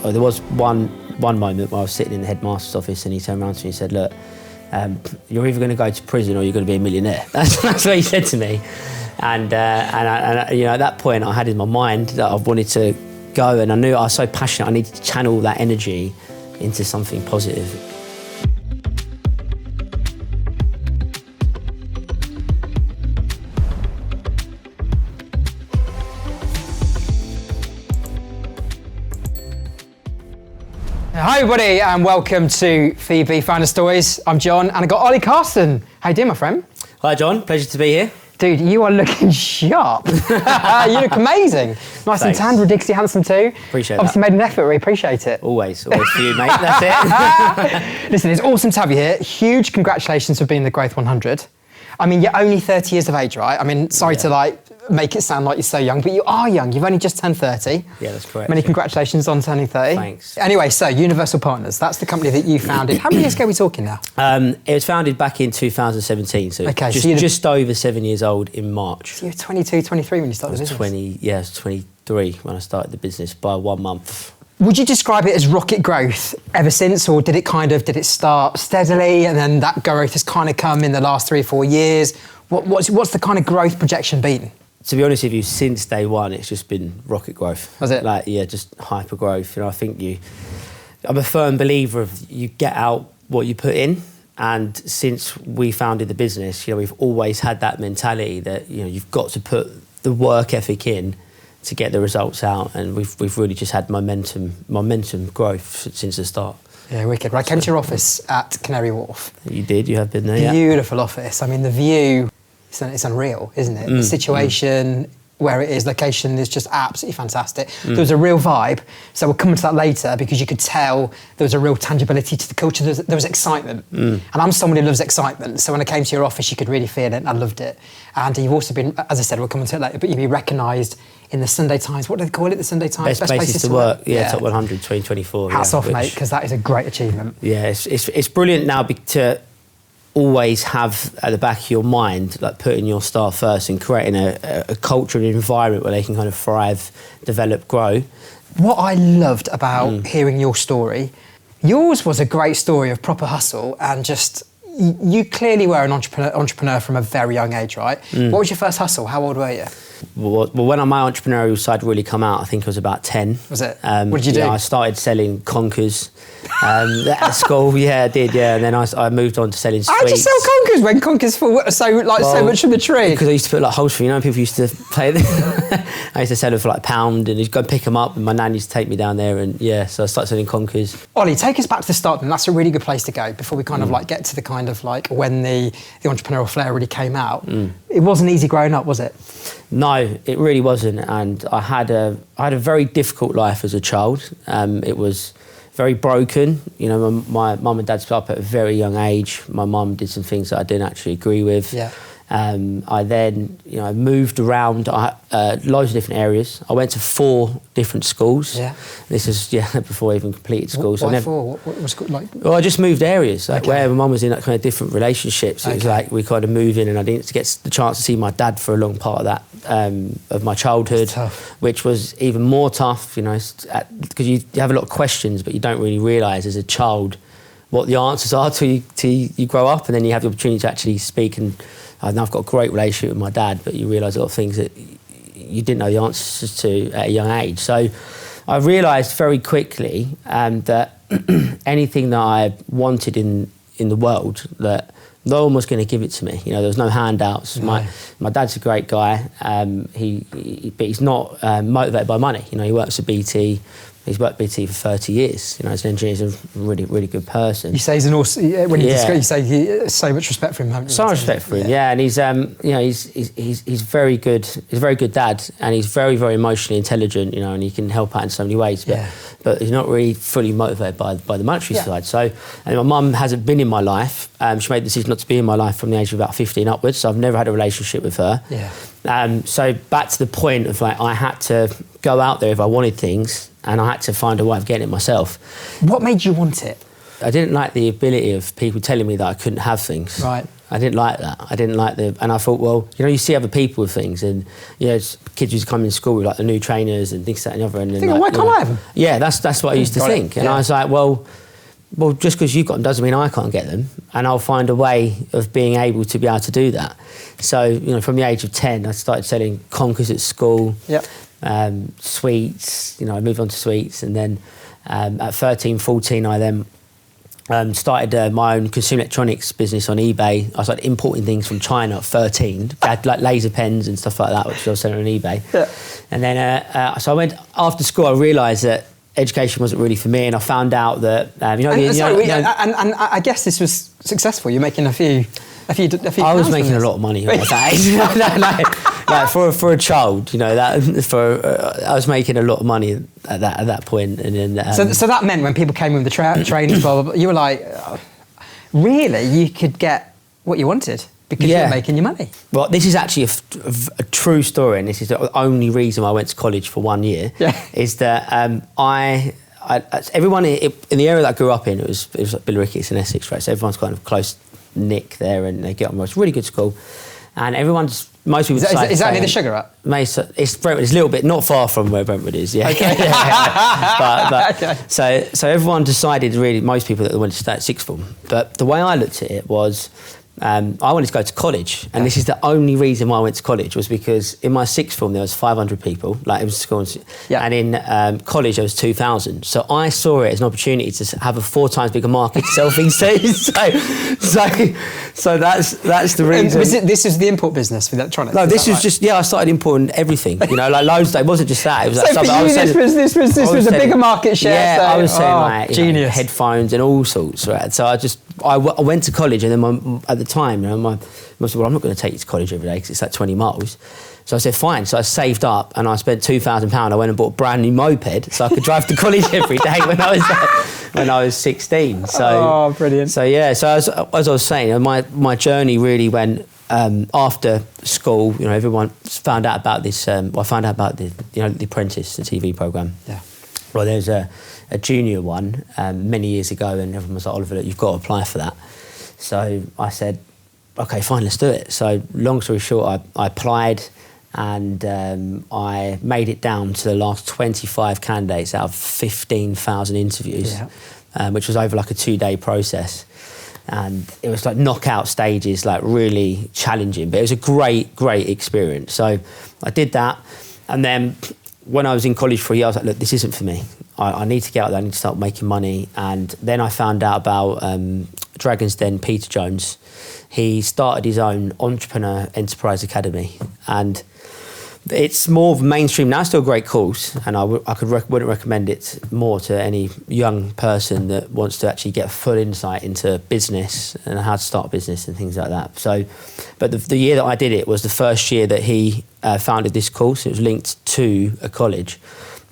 there was one moment where I was sitting in the headmaster's office and he turned around to me and said, look, you're either going to go to prison or you're going to be a millionaire. That's what he said to me. And you know, at that point I had in my mind that I wanted to go, and I knew I was so passionate I needed to channel that energy into something positive. Hi everybody and welcome to FEBE Founder Stories. I'm John and I got Oliver Carson. How you doing, my friend? Hi John, pleasure to be here. Dude, you are looking sharp. You look amazing. Nice and tanned, ridiculously handsome too. Appreciate Obviously that. made an effort, we appreciate it. Always for you, mate, that's it. Listen, it's awesome to have you here. Huge congratulations for being the Growth 100. I mean, you're only 30 years of age, right? I mean, sorry to make it sound like you're so young, but you are young. You've only just turned 30. Yeah, that's correct. Many congratulations on turning 30. Thanks. Anyway, so Universal Partners, that's the company that you founded. How many years ago are we talking now? It was founded back in 2017, so okay, just over 7 years old in March. So you were 22, 23 when you started the business? I was 23 when I started the business by 1 month. Would you describe it as rocket growth ever since, or did it start steadily and then that growth has kind of come in the last 3 or 4 years? What's the kind of growth projection been? To be honest with you, since day one, it's just been rocket growth. Was it? Just hyper growth. You know, I think I'm a firm believer of you get out what you put in. And since we founded the business, you know, we've always had that mentality that, you know, you've got to put the work ethic in to get the results out. And we've really just had momentum growth since the start. Yeah, wicked. Right, I came to your office at Canary Wharf. You did, you have been there, Beautiful office. I mean, the view, it's unreal, isn't it? The situation, where it is, location is just absolutely fantastic. There was a real vibe. So we'll come into that later because you could tell there was a real tangibility to the culture. There was excitement. And I'm someone who loves excitement. So when I came to your office, you could really feel it and I loved it. And you've also been, as I said, we'll come into it later, but you've been recognised in the Sunday Times. What do they call it, the Sunday Times? Best places to work. Yeah, top 100 2024. Hats off, mate, because that is a great achievement. Yeah, it's brilliant now to always have at the back of your mind, like putting your staff first and creating a culture and environment where they can kind of thrive, develop, grow. What I loved about hearing your story, yours was a great story of proper hustle and just, you clearly were an entrepreneur from a very young age, right? What was your first hustle? How old were you? Well, when my entrepreneurial side really come out, I think I was about 10. Was it? What did you do? I started selling conkers at school. Yeah, I did. Yeah, and then I moved on to selling sweets. How'd you sell conkers when conkers fall so much from the tree? Because I used to put like holes for, you know, people used to play. I used to sell them for like £1, and you'd go pick them up, and my nan used to take me down there, and yeah, so I started selling conkers. Ollie, take us back to the start, and that's a really good place to go before we kind of like get to the kind of like when the entrepreneurial flair really came out. It wasn't easy growing up, was it? No, it really wasn't, and I had a very difficult life as a child. It was very broken. You know, my mum and dad split up at a very young age. My mum did some things that I didn't actually agree with. Yeah. I then, you know, moved around loads of different areas. I went to 4 different schools. Yeah. This is before I even completed school. Why 4? What was it like? Well, I just moved areas, like where my mum was in that kind of different relationships. It was like we kind of moved in, and I didn't get the chance to see my dad for a long part of that of my childhood, which was even more tough. You know, because you have a lot of questions, but you don't really realise as a child what the answers are till you grow up, and then you have the opportunity to actually speak. And now I've got a great relationship with my dad, but you realise a lot of things that you didn't know the answers to at a young age. So I realised very quickly that anything that I wanted in the world, that no one was going to give it to me. You know, there was no handouts. No. My dad's a great guy. But he's not motivated by money. You know, he works at BT. He's worked BT for 30 years. You know, as an engineer, he's a really, really good person. You say he's an awesome. When you discuss, you say so much respect for him. Haven't you? So much respect for him. Yeah, and he's he's very good. He's a very good dad, and he's very, very emotionally intelligent. You know, and he can help out in so many ways. But he's not really fully motivated by the monetary side. So, and my mum hasn't been in my life. She made the decision not to be in my life from the age of about 15 upwards. So I've never had a relationship with her. Yeah. So back to the point of like I had to go out there if I wanted things. And I had to find a way of getting it myself. What made you want it? I didn't like the ability of people telling me that I couldn't have things. Right. I didn't like that. I didn't like and I thought, well, you know, you see other people with things, and you know, kids used to come in school with like the new trainers and this, that, and the other. And then, why can't I have them? Yeah, that's what I used to think. And I was like, well, just because you've got them doesn't mean I can't get them, and I'll find a way of being able to be able to do that. So, you know, from the age of 10, I started selling conkers at school. Yep. Sweets. You know, I moved on to sweets, and then at 13, 14, I then started my own consumer electronics business on eBay. I started importing things from China at 13. I had like laser pens and stuff like that, which I was selling on eBay. Yeah. And then, so I went, after school, I realised that education wasn't really for me, and I found out that, and I guess this was successful. You're making a few I was making a lot of money at that age. like for a child, you know, I was making a lot of money at that point. And then, so that meant when people came with the trainers, blah, blah, blah, you were like, really, you could get what you wanted because you were making your money. Well, this is actually a true story, and this is the only reason I went to college for 1 year. Yeah. Is that everyone in the area that I grew up in, it was like Billericay in Essex, right? So everyone's kind of close knit there, and they get on well. It's a really good school, and most people. Is that near the Sugar Hut? It's Brentwood. It's a little bit not far from where Brentwood is. Yeah. Okay. Okay. So everyone decided, really, most people, that they wanted to stay at sixth form. But the way I looked at it was, I wanted to go to college, and this is the only reason why I went to college, was because in my sixth form there was 500 people, like it was school, and in college there was 2,000. So I saw it as an opportunity to have a 4 times bigger market to sell things to. So that's the reason. This is the import business with electronics. No, this was just I started importing everything. You know, like loads. It wasn't just that. It was like so stuff. For you, this was a bigger market share. Yeah, so, I was selling like genius headphones and all sorts. Right. So I went to college, and then at the time, you know, my mum said, well, I'm not going to take you to college every day because it's like 20 miles. So I said, fine. So I saved up, and I spent £2,000. I went and bought a brand new moped so I could drive to college every day when I was 16. So, brilliant. So yeah, so as I was saying, my journey really went after school. You know, everyone found out about this. I found out about The Apprentice, the TV programme. Yeah. Well, there's a junior one many years ago, and everyone was like, Oliver, look, you've got to apply for that. So I said, okay, fine, let's do it. So long story short, I applied, and I made it down to the last 25 candidates out of 15,000 interviews, which was over like a 2-day process. And it was like knockout stages, like really challenging, but it was a great experience. So I did that, and then when I was in college for a year, I was like, look, this isn't for me. I need to get out there, I need to start making money. And then I found out about Dragon's Den, Peter Jones. He started his own Entrepreneur Enterprise Academy, and it's more of mainstream now. Still a great course, and I wouldn't recommend it more to any young person that wants to actually get full insight into business and how to start a business and things like that. So, but the year that I did it was the first year that he founded this course. It was linked to a college,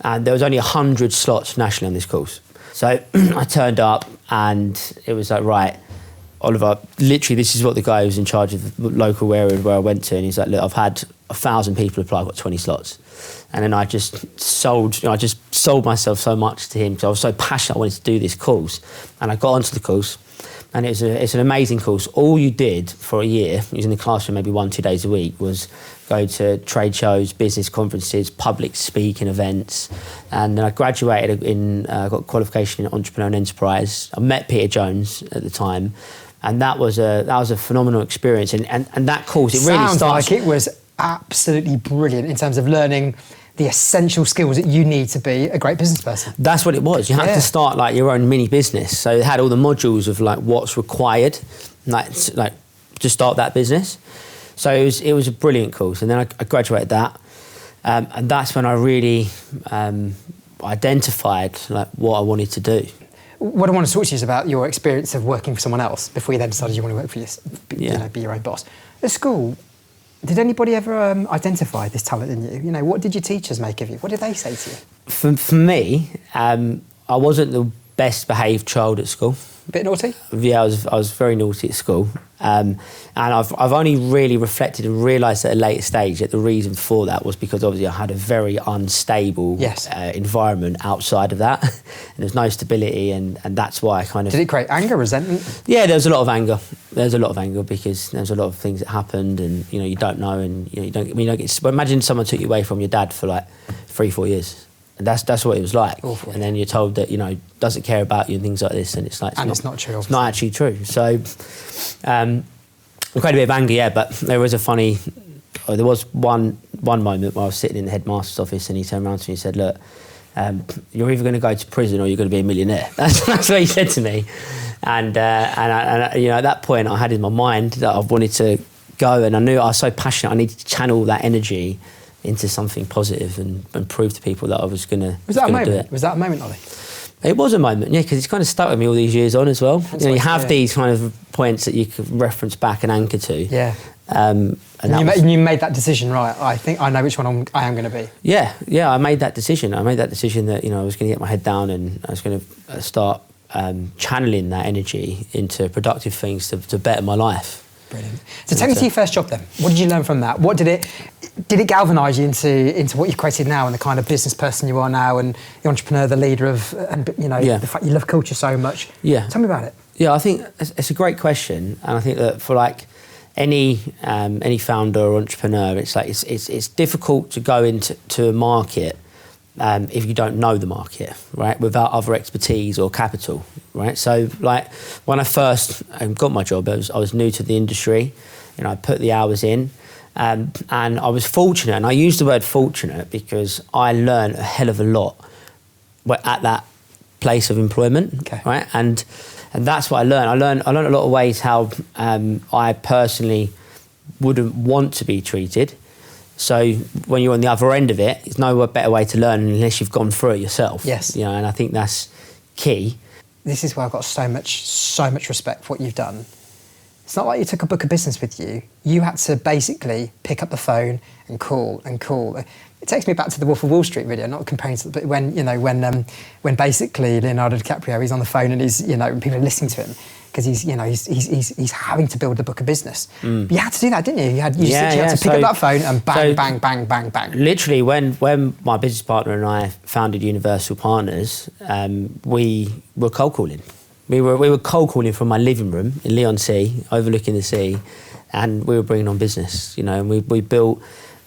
and there was only 100 slots nationally on this course. So I turned up, and it was like, right, Oliver, literally, this is what the guy who was in charge of the local area where I went to, and he's like, look, I've had 1,000 people apply, I've got 20 slots. And then I just sold myself so much to him, because I was so passionate I wanted to do this course. And I got onto the course, and it's an amazing course. All you did for a year, you was in the classroom maybe 1-2 days a week, was go to trade shows, business conferences, public speaking events. And then I graduated got a qualification in Entrepreneur and Enterprise. I met Peter Jones at the time, and that was a phenomenal experience. And that course, it really starts... Sounds like it was absolutely brilliant in terms of learning the essential skills that you need to be a great business person. That's what it was. You had to start like your own mini business. So it had all the modules of like what's required, like to start that business. So it was a brilliant course. And then I graduated that, and that's when I really identified like what I wanted to do. What I want to talk to you is about your experience of working for someone else before you then decided you want to work for be your own boss. At school, did anybody ever identify this talent in you? You know, what did your teachers make of you? What did they say to you? For me, I wasn't the best behaved child at school. A bit naughty? Yeah, I was very naughty at school. And I've only really reflected and realised at a later stage that the reason for that was because obviously I had a very unstable environment outside of that. And there's no stability, and that's why I kind of... Did it create anger, resentment? Yeah, there was a lot of anger. There's a lot of anger because there's a lot of things that happened, and you don't know, and you don't get... But imagine someone took you away from your dad for like 3-4 years. And that's what it was like. Awful. And then you're told that, doesn't care about you and things like this, and it's like... It's not true. It's not actually true. So, quite a bit of anger, yeah, but there was there was one moment where I was sitting in the headmaster's office and he turned around to me and said, look, you're either going to go to prison or you're going to be a millionaire. That's what he said to me. And at that point I had in my mind that I wanted to go, and I knew I was so passionate, I needed to channel that energy into something positive and prove to people that I was going to do it. Was that a moment, Ollie? It was a moment, yeah, because it's kind of stuck with me all these years on as well. You have these kind of points that you can reference back and anchor to. Yeah. And you made that decision, right? I think I know which one I am going to be. Yeah, I made that decision. I made that decision that I was going to get my head down and I was going to start channeling that energy into productive things to better my life. Brilliant. So take me to your first job then. What did you learn from that? What did it galvanise you into what you've created now and the kind of business person you are now and the entrepreneur, the leader of, and the fact you love culture so much? Yeah. Tell me about it. Yeah, I think it's a great question, and I think that for like any founder or entrepreneur, it's like it's difficult to go into a market if you don't know the market, right? Without other expertise or capital, right? So, like when I first got my job, I was new to the industry. I put the hours in, and I was fortunate. And I use the word fortunate because I learned a hell of a lot at that place of employment, right? And that's what I learned. I learned a lot of ways how I personally wouldn't want to be treated. So when you're on the other end of it, it's no better way to learn unless you've gone through it yourself. Yes. And I think that's key. This is why I've got so much respect for what you've done. It's not like you took a book of business with you. You had to basically pick up the phone and call and call. It takes me back to the Wolf of Wall Street video, not comparing to, but when basically Leonardo DiCaprio, he's on the phone and he's, people are listening to him because he's having to build the book of business. You had to do that, didn't you? You had to pick up that phone and bang, bang, bang, bang. Literally, when my business partner and I founded Universal Partners, we were cold calling. We were cold calling from my living room in Leon Sea, overlooking the sea, and we were bringing on business. And we built.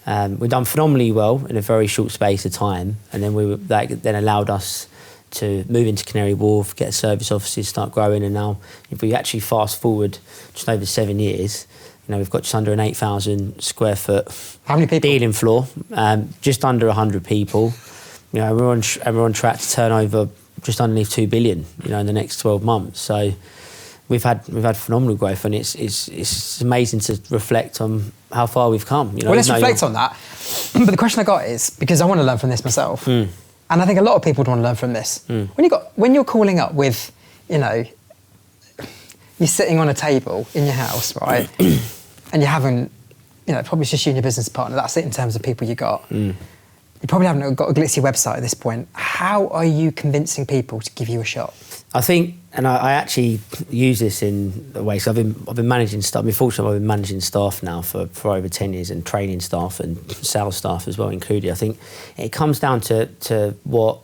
We've done phenomenally well in a very short space of time, and then that then allowed us to move into Canary Wharf, get service offices, start growing, and now if we actually fast forward just over 7 years, we've got just under an 8,000 square foot How many people? dealing floor, just under 100 people. We're on track to turn over just underneath 2 billion, in the next 12 months. So we've had phenomenal growth, and it's amazing to reflect on how far we've come. Well, let's reflect on that. But the question I got is, because I want to learn from this myself, and I think a lot of people want to learn from this. When you're calling up with, you're sitting on a table in your house, right, and you haven't, probably just you and your business partner. That's it in terms of people you got. You probably haven't got a glitzy website at this point. How are you convincing people to give you a shot? I think, and I actually use this in a way. So I've been managing staff. I've been fortunate. I've been managing staff now for over 10 years, and training staff and sales staff as well included. I think it comes down to what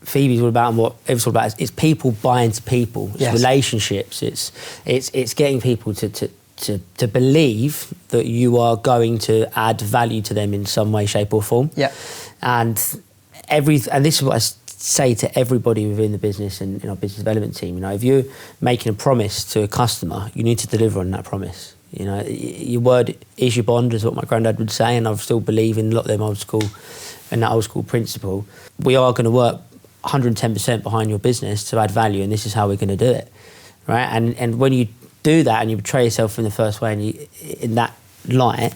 FEBE is all about and what it's all about. It's people buying to people. It's relationships. It's getting people to believe that you are going to add value to them in some way, shape, or form. Yeah. And this is what I say to everybody within the business and in our business development team. If you're making a promise to a customer, you need to deliver on that promise. Your word is your bond, is what my granddad would say, and I still believe in a lot of them that old school principle. We are going to work 110% behind your business to add value, and this is how we're going to do it, right? And when you do that and you portray yourself in the first way, and in that light,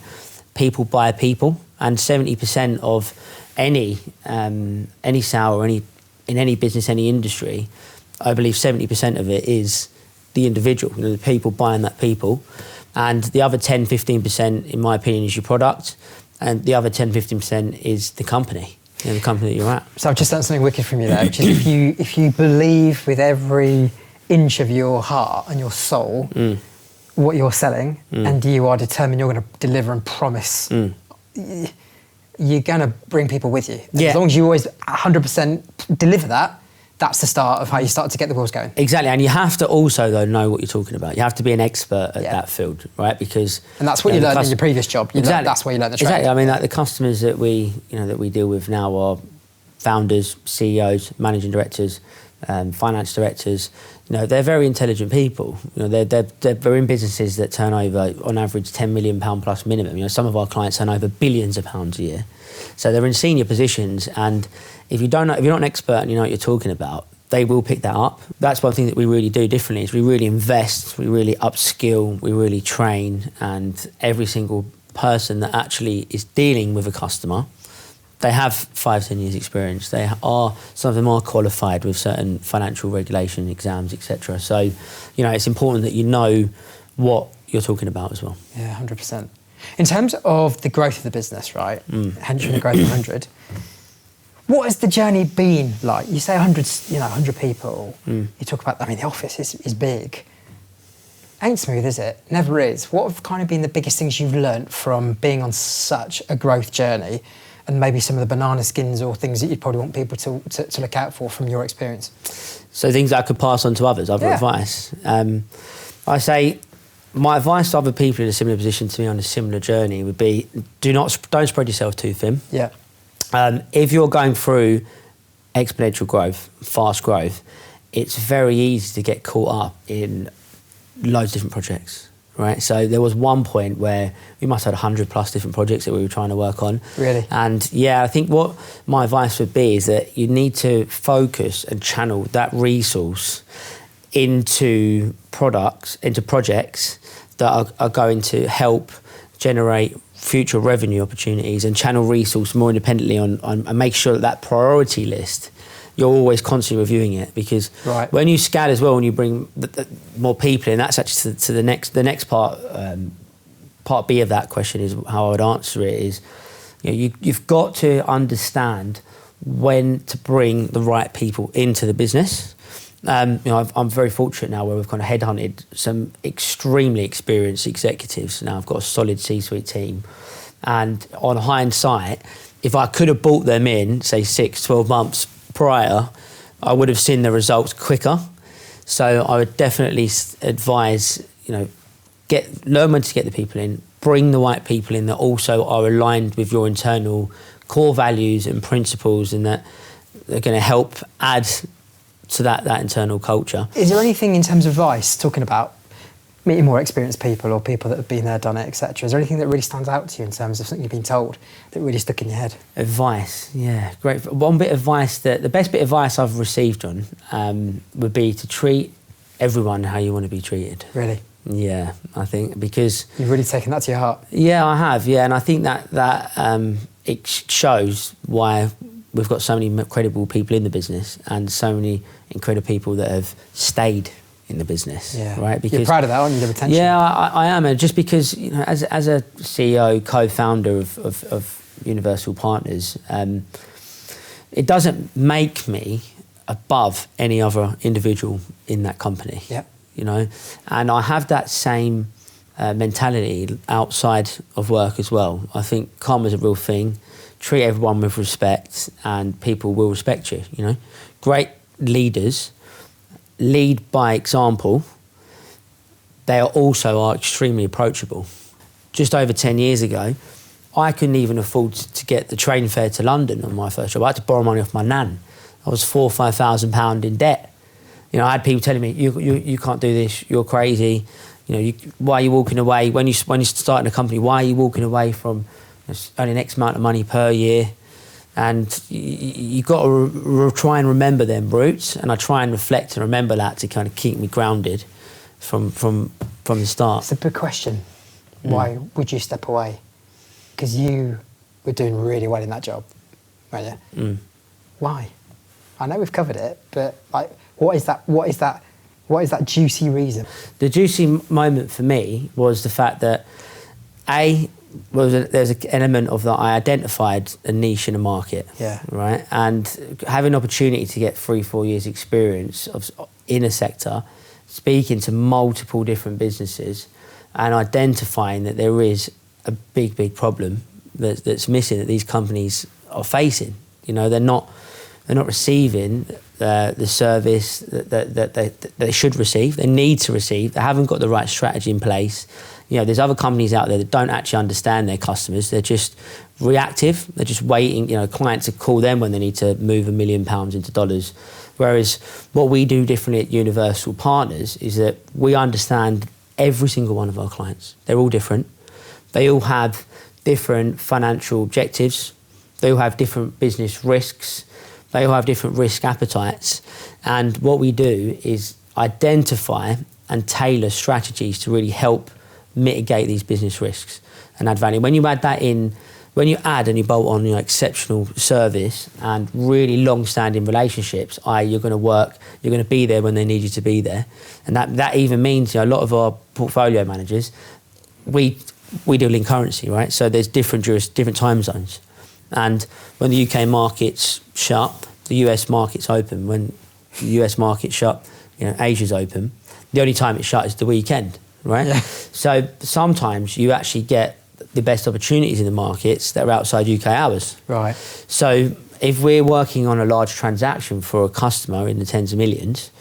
people buy people, and 70% of any sale or in any business, any industry, I believe 70% of it is the individual, the people buying that people, and the other 10-15%, in my opinion, is your product, and the other 10-15% is the company, the company that you're at. So I've just learned something wicked from you there, which is if you believe with every inch of your heart and your soul what you're selling, and you are determined you're going to deliver and promise, you're going to bring people with you. And as long as you always 100% deliver that, that's the start of how you start to get the wheels going. Exactly, and you have to also, though, know what you're talking about. You have to be an expert at that field, right? Because and that's what you learned in your previous job. That's where you learned the trade. Exactly. I mean, like the customers that we deal with now are founders, CEOs, managing directors, finance directors. They're very intelligent people. They're in businesses that turn over on average £10 million plus minimum. Some of our clients turn over billions of pounds a year. So they're in senior positions, and if you're not an expert and you know what you're talking about, they will pick that up. That's one thing that we really do differently, is we really invest, we really upskill, we really train, and every single person that actually is dealing with a customer, they have 5-10 years experience. Some of them are qualified with certain financial regulation exams, etc. So, it's important that you know what you're talking about as well. Yeah, 100%. In terms of the growth of the business, right? Hence the growth of 100. What has the journey been like? You say 100 people. You talk about, the office is big. Ain't smooth, is it? Never is. What have kind of been the biggest things you've learnt from being on such a growth journey, and maybe some of the banana skins or things that you'd probably want people to look out for from your experience? So things that I could pass on to others, other advice. I say my advice to other people in a similar position to me on a similar journey would be, don't spread yourself too thin. Yeah. If you're going through exponential growth, fast growth, it's very easy to get caught up in loads of different projects, right? So there was one point where we must have had 100 plus different projects that we were trying to work on. Really? And I think what my advice would be is that you need to focus and channel that resource into projects that are going to help generate future revenue opportunities, and channel resource more independently on and make sure that priority list, you're always constantly reviewing it, because when you scale as well, when you bring more people in, that's actually to the next part. Part B of that question is how I would answer it is, you've got to understand when to bring the right people into the business. I'm very fortunate now where we've kind of headhunted some extremely experienced executives. Now I've got a solid C-suite team, and on hindsight, if I could have brought them in, say 6-12 months prior, I would have seen the results quicker. So I would definitely advise, learn when to get the people in, bring the right people in that also are aligned with your internal core values and principles, and that they're going to help add to that internal culture. Is there anything in terms of advice, talking about meeting more experienced people or people that have been there, done it, etc.? Is there anything that really stands out to you in terms of something you've been told that really stuck in your head? Advice, yeah, great. One bit of advice, the best bit of advice I've received on would be to treat everyone how you want to be treated. Really? Yeah, I think, because you've really taken that to your heart. Yeah, I have. Yeah, and I think that it shows why we've got so many incredible people in the business, and so many incredible people that have stayed in the business. Yeah. Right. Because you're proud of that, aren't you? The retention. Yeah, I am, and just because as a CEO, co-founder of Universal Partners, it doesn't make me above any other individual in that company. Yeah. And I have that same mentality outside of work as well. I think karma is a real thing. Treat everyone with respect, and people will respect you. Great leaders lead by example. They are extremely approachable. Just over 10 years ago, I couldn't even afford to get the train fare to London on my first job. I had to borrow money off my nan. I was £4,000 or £5,000 in debt. I had people telling me, you can't do this, you're crazy. Why are you walking away? When you're starting a company, why are you walking away from earning X amount of money per year? And you've got to try and remember them roots, and I try and reflect and remember that to kind of keep me grounded from the start. It's a big question. Why would you step away? Because you were doing really well in that job, weren't you? Why? I know we've covered it, but what is that juicy reason? The juicy moment for me was the fact that there's an element of that. I identified a niche in a market, right, and having an opportunity to get 3-4 years experience in a sector, speaking to multiple different businesses and identifying that there is a big problem that's missing, that these companies are facing. You know, they're not receiving the service that they should receive, they need to receive, they haven't got the right strategy in place. You know, there's other companies out there that don't actually understand their customers. They're just reactive. They're just waiting, you know, clients to call them when they need to move £1 million into dollars. Whereas what we do differently at Universal Partners is that we understand every single one of our clients. They're all different. They all have different financial objectives. They all have different business risks. They all have different risk appetites. And what we do is identify and tailor strategies to really help mitigate these business risks and add value. When you add that in, when you add and you bolt on, you know, exceptional service and really long-standing relationships, you're going to work, you're going to be there when they need you to be there. And that even means, you know, a lot of our portfolio managers, we deal in currency, right? So there's different time zones. And when the UK market's shut, the US market's open. When the US market's shut, you know, Asia's open. The only time it's shut is the weekend, right? Yeah. So sometimes you actually get the best opportunities in the markets that are outside UK hours. Right. So if we're working on a large transaction for a customer in the tens of millions,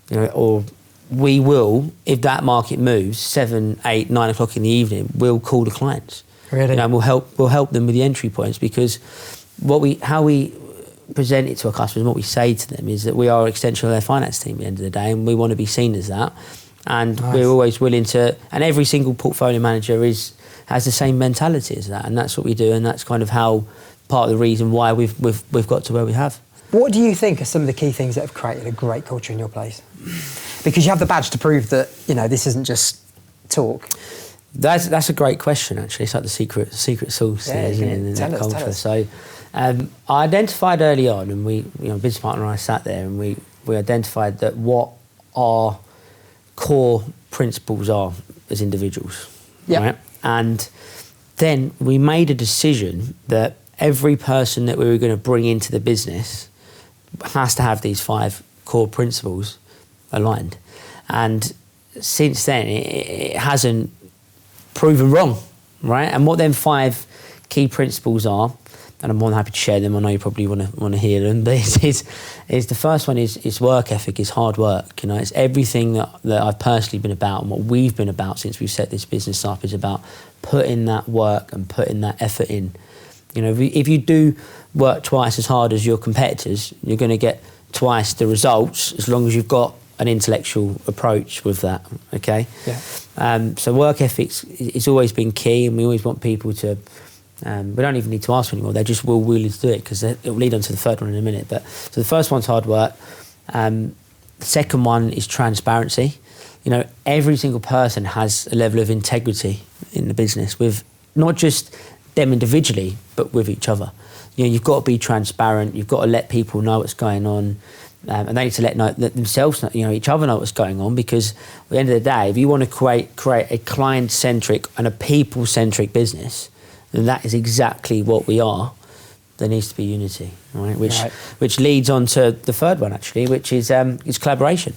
you know, or we will, if that market moves 7, 8, 9 o'clock in the evening, we'll call the clients. Really? You know, and we'll help them with the entry points, because how we present it to our customers and what we say to them is that we are an extension of their finance team at the end of the day, and we want to be seen as that. And nice. We're always willing to, and every single portfolio manager has the same mentality as that, and that's what we do, and that's kind of how part of the reason why we've got to where we have. What do you think are some of the key things that have created a great culture in your place? Because you have the badge to prove that, you know, this isn't just talk. That's a great question, actually. It's like the secret sauce, yeah, isn't it, in that culture. So I identified early on, and we, you know, business partner and I sat there, and we identified that what our core principles are as individuals. Yep. Right? And then we made a decision that every person that we were going to bring into the business has to have these 5 core principles aligned. And since then, it hasn't proven wrong, right? And what them 5 key principles are, and I'm more than happy to share them, I know you probably want to hear them, but is the first one is work ethic, is hard work. You know, it's everything that I've personally been about, and what we've been about since we've set this business up is about putting that work and putting that effort in. You know, if you do work twice as hard as your competitors, you're going to get twice the results, as long as you've got an intellectual approach with that, okay? Yeah. So work ethics has always been key, and we always want people to, we don't even need to ask anymore, they're just willing to do it, because it'll lead on to the third one in a minute. But so the first one's hard work. The second one is transparency. You know, every single person has a level of integrity in the business, with not just them individually, but with each other. You know, you've got to be transparent, you've got to let people know what's going on, and they need to let themselves know, you know, each other know what's going on, because at the end of the day, if you want to create a client-centric and a people-centric business, then that is exactly what we are. There needs to be unity, right? Which leads on to the third one, actually, which is collaboration.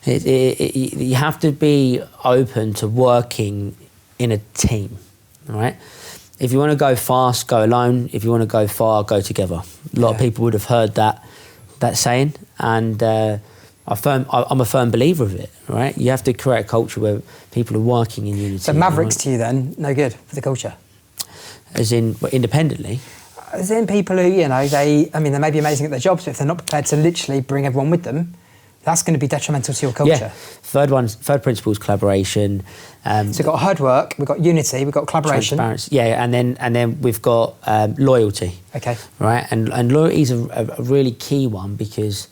You have to be open to working in a team, right? If you want to go fast, go alone. If you want to go far, go together. A lot of people would have heard that saying, and I'm a firm believer of it, right? You have to create a culture where people are working in unity. So Mavericks right? to you then, no good for the culture? As in, independently? As in people who, you know, they may be amazing at their jobs, but if they're not prepared to literally bring everyone with them, that's going to be detrimental to your culture. Yeah. Third principle is collaboration. So we've got hard work, we've got unity, we've got collaboration. Transparency. Yeah, and then we've got loyalty. Okay. Right, and loyalty is a really key one, because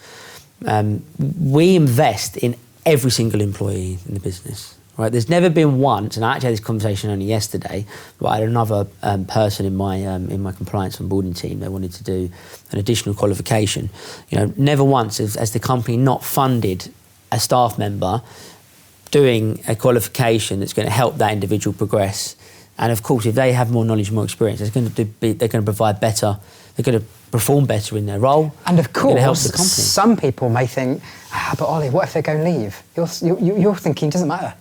we invest in every single employee in the business. Right, there's never been once, and I actually had this conversation only yesterday, but I had another person in my compliance onboarding team. They wanted to do an additional qualification. You know, never once has the company not funded a staff member doing a qualification that's going to help that individual progress. And of course, if they have more knowledge, more experience, they're going to provide better. They're going to perform better in their role. And of course, help the company. Some people may think, but Ollie, what if they go and leave? You're thinking, it doesn't matter.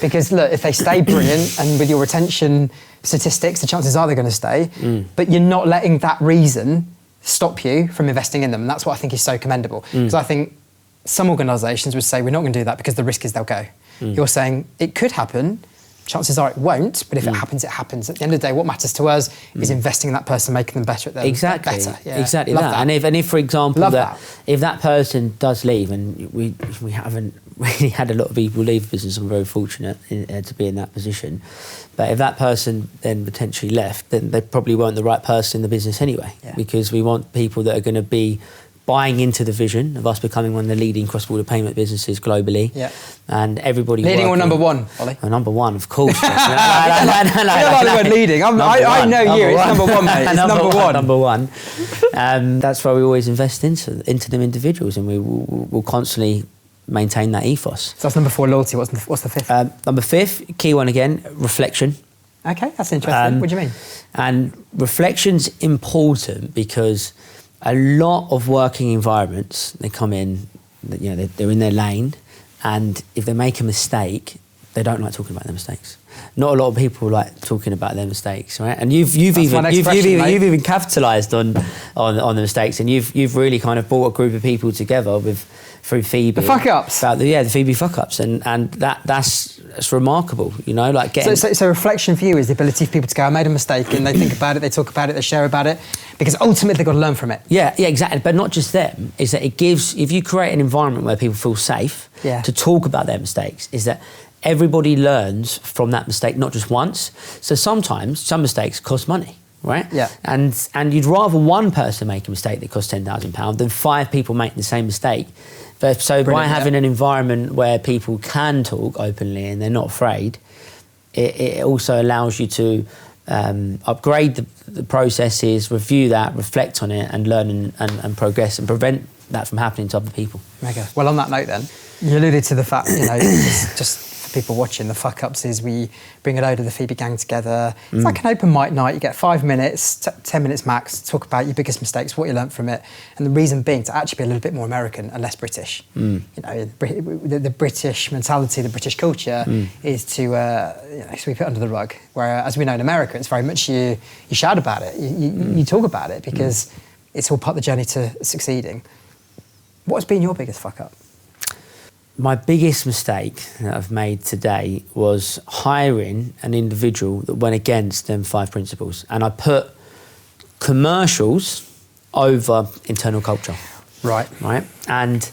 Because look, if they stay brilliant and with your retention statistics, the chances are they're going to stay, but you're not letting that reason stop you from investing in them. And that's what I think is so commendable. Because I think some organisations would say, we're not going to do that because the risk is they'll go. You're saying it could happen, chances are it won't, but if it happens, it happens. At the end of the day, what matters to us is investing in that person, making them better at their better. Yeah. Exactly Love that. And if, for example, if that person does leave, and we haven't really had a lot of people leave the business, I'm very fortunate to be in that position. But if that person then potentially left, then they probably weren't the right person in the business anyway, because we want people that are going to be buying into the vision of us becoming one of the leading cross-border payment businesses globally. Yeah. And everybody leading or number one, Ollie? Oh, number one, of course. I don't like the word leading. I know you. It's number one, mate. It's number one. Number one. That's why we always invest into them individuals, and we'll constantly maintain that ethos. So that's number 4, loyalty. What's the fifth? Number 5, key one again, reflection. Okay, that's interesting. What do you mean? And reflection's important because a lot of working environments, they come in, they're in their lane, and if they make a mistake, they don't like talking about their mistakes. Not a lot of people like talking about their mistakes, right? And you've even capitalised on the mistakes, and you've really kind of brought a group of people together through FEBE. The fuck ups. The FEBE fuck ups, and that's remarkable, like getting. So reflection for you is the ability for people to go, I made a mistake, and they think about it, they talk about it, they share about it, because ultimately they've got to learn from it. Yeah, exactly. But not just them. Is that it gives, if you create an environment where people feel safe to talk about their mistakes, is that everybody learns from that mistake, not just once. So sometimes some mistakes cost money, right? Yeah. And you'd rather one person make a mistake that costs £10,000 than 5 people make the same mistake. So by having an environment where people can talk openly and they're not afraid, it also allows you to upgrade the processes, review that, reflect on it, and learn and progress and prevent that from happening to other people. Mega. Well, on that note then, you alluded to the fact, just for people watching, the fuck-ups is we bring a load of the FEBE gang together. It's like an open mic night. You get 5 minutes, 10 minutes max to talk about your biggest mistakes, what you learnt from it. And the reason being to actually be a little bit more American and less British. The British mentality, the British culture is to sweep it under the rug. Whereas, as we know in America, it's very much you shout about it, you talk about it, because it's all part of the journey to succeeding. What's been your biggest fuck-up? My biggest mistake that I've made today was hiring an individual that went against them 5 principles. And I put commercials over internal culture. Right. And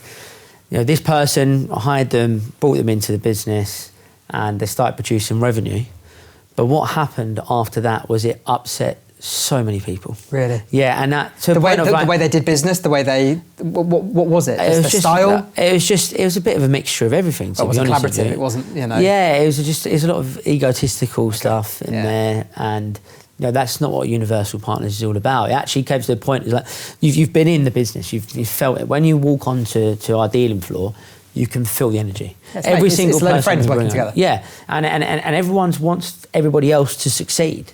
this person, I hired them, brought them into the business, and they started producing revenue. But what happened after that was it upset so many people. Really? Yeah, and that to the way they did business, the way they what was it? It was just style. It was a bit of a mixture of everything. To it wasn't collaborative. It wasn't, Yeah, it was a lot of egotistical stuff in there, and that's not what Universal Partners is all about. It actually came to the point is like you've been in the business, you've felt it when you walk onto our dealing floor. You can feel the energy. Every single person, friends working together. Yeah, and everyone wants everybody else to succeed.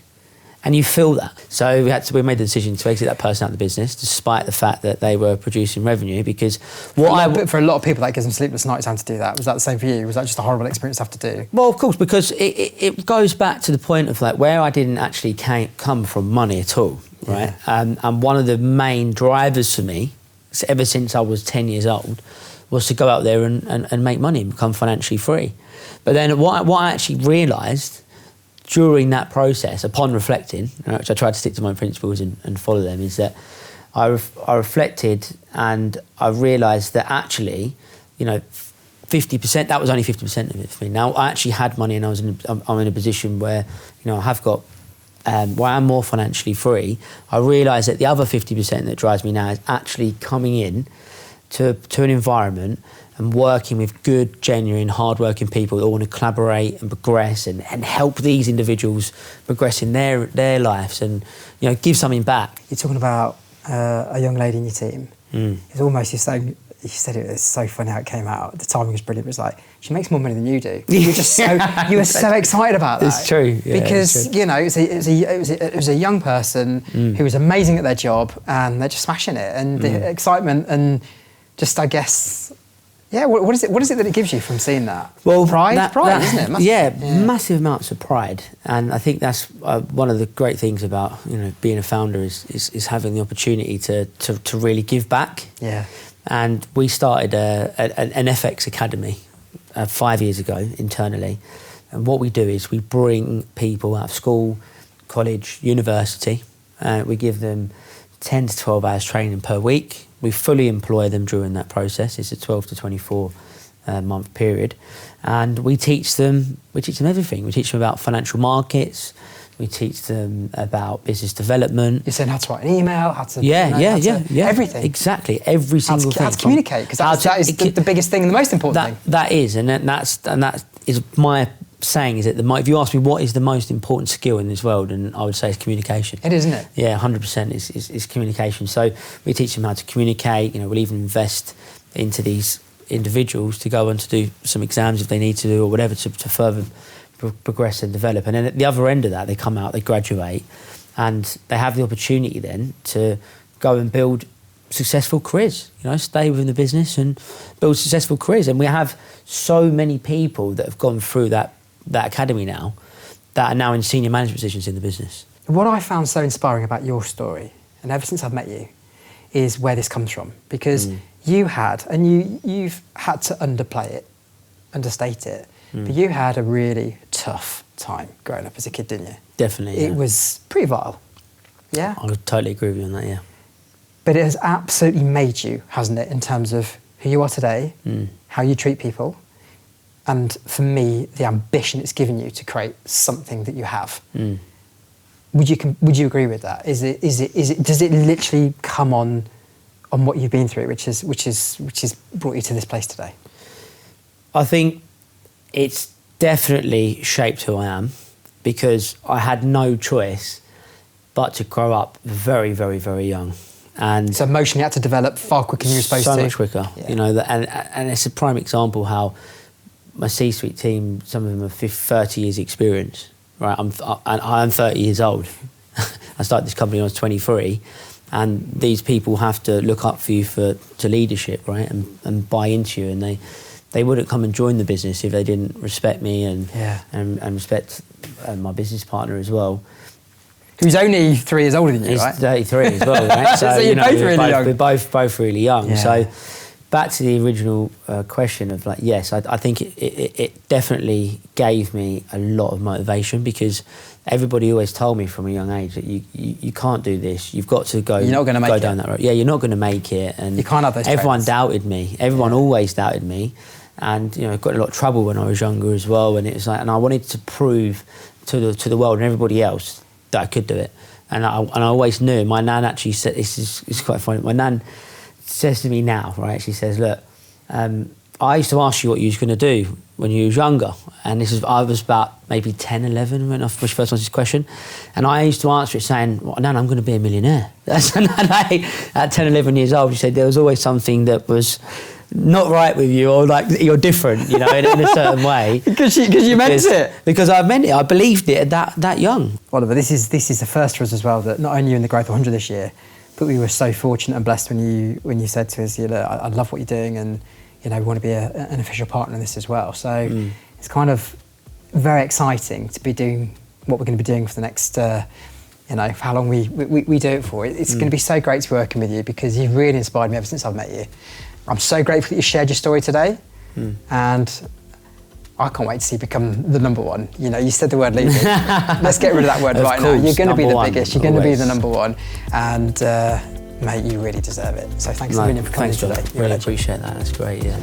And you feel that. So we made the decision to exit that person out of the business, despite the fact that they were producing revenue, because for a lot of people, that gives them sleepless nights having to do that. Was that the same for you? Was that just a horrible experience to have to do? Well, of course, because it goes back to the point of like where I didn't actually come from money at all, right? Yeah. And one of the main drivers for me, ever since I was 10 years old, was to go out there and make money and become financially free. But then what I actually realised during that process, upon reflecting, which I tried to stick to my principles and follow them, is that I reflected and I realised that actually, 50%, that was only 50% of it for me. Now, I actually had money and I'm in a position where, I have got, where I'm more financially free. I realised that the other 50% that drives me now is actually coming in to an environment and working with good, genuine, hard-working people that want to collaborate and progress and help these individuals progress in their lives and give something back. You're talking about a young lady in your team. It's almost you're saying you said it was so funny how it came out. The timing was brilliant. It was like, she makes more money than you do. You were just so, you were so excited about that. It's true. Yeah, because, you know, it was a young person who was amazing at their job and they're just smashing it. And the excitement and just, I guess, yeah, what is it that it gives you from seeing that? Well, pride, isn't it? Massive amounts of pride. And I think that's one of the great things about, you know, being a founder is having the opportunity to really give back. Yeah. And we started an FX Academy 5 years ago internally. And what we do is we bring people out of school, college, university. We give them 10 to 12 hours training per week. We fully employ them during that process. It's a 12 to 24 month period. And we teach them everything. We teach them about financial markets. We teach them about business development. You're saying how to write an email, how to... Everything. Exactly, every single thing. How to communicate, because that is the biggest thing and the most important thing. That is, and that is my saying, is that if you ask me what is the most important skill in this world, and I would say it's communication. It is, isn't it? Yeah, 100% is communication. So we teach them how to communicate. You know, we'll even invest into these individuals to go on to do some exams if they need to do, or whatever, to further progress and develop. And then at the other end of that, they come out, they graduate, and they have the opportunity then to go and build successful careers, you know, stay within the business and build successful careers. And we have so many people that have gone through that academy now that are now in senior management positions in the business. What I found so inspiring about your story, and ever since I've met you, is where this comes from. Because you've had to underplay it, understate it, but you had a really tough time growing up as a kid, didn't you? Definitely, It was pretty vile, yeah? I would totally agree with you on that, yeah. But it has absolutely made you, hasn't it, in terms of who you are today, how you treat people, and for me, the ambition it's given you to create something that you have. Would you agree with that? Does it literally come on what you've been through, which has brought you to this place today? I think it's definitely shaped who I am, because I had no choice but to grow up very, very, very young. And so emotionally you had to develop far quicker than you were supposed to. So much quicker, you know, and it's a prime example how my C-suite team, some of them have 30 years experience, right? I'm 30 years old. I started this company when I was 23, and these people have to look up for you to leadership, right? And buy into you, and they wouldn't come and join the business if they didn't respect me and respect my business partner as well. Who's only 3 years older than you, right? He's 33 as well, right? So you're both really young. We're both really young. Yeah. So back to the original question of like, yes, I think it definitely gave me a lot of motivation, because everybody always told me from a young age that you can't do this. You've got to go. You're not going to make it. Down that road. Yeah, you're not going to make it. And you can't have those everyone traits. doubted me. Everyone always doubted me, and you know, got in a lot of trouble when I was younger as well. And it was like, and I wanted to prove to the world and everybody else that I could do it. And I always knew. My nan actually said, this is quite funny. My nan says to me now, right? She says, look, I used to ask you what you was going to do when you was younger. And I was about maybe 10, 11 when I first answered this question. And I used to answer it saying, well, Nan, I'm going to be a millionaire. That's at 10, 11 years old. She said there was always something that was not right with you, or like you're different, you know, in a certain way. Because you meant it. Because I meant it. I believed it at that young. Oliver, this is the first for us as well, that not only you're in the Growth 100 this year, but we were so fortunate and blessed when you said to us, you know, I love what you're doing, and you know, we want to be an official partner in this as well. So it's kind of very exciting to be doing what we're going to be doing for the next, you know, for how long we do it for. It's going to be so great to be working with you, because you've really inspired me ever since I've met you. I'm so grateful that you shared your story today, and I can't wait to see you become the number one. You know, you said the word leading. Let's get rid of that word right now. You're going to be the biggest. You're going to be the number one, and mate, you really deserve it. So thanks a million for coming today. Really appreciate that. That's great. Yeah.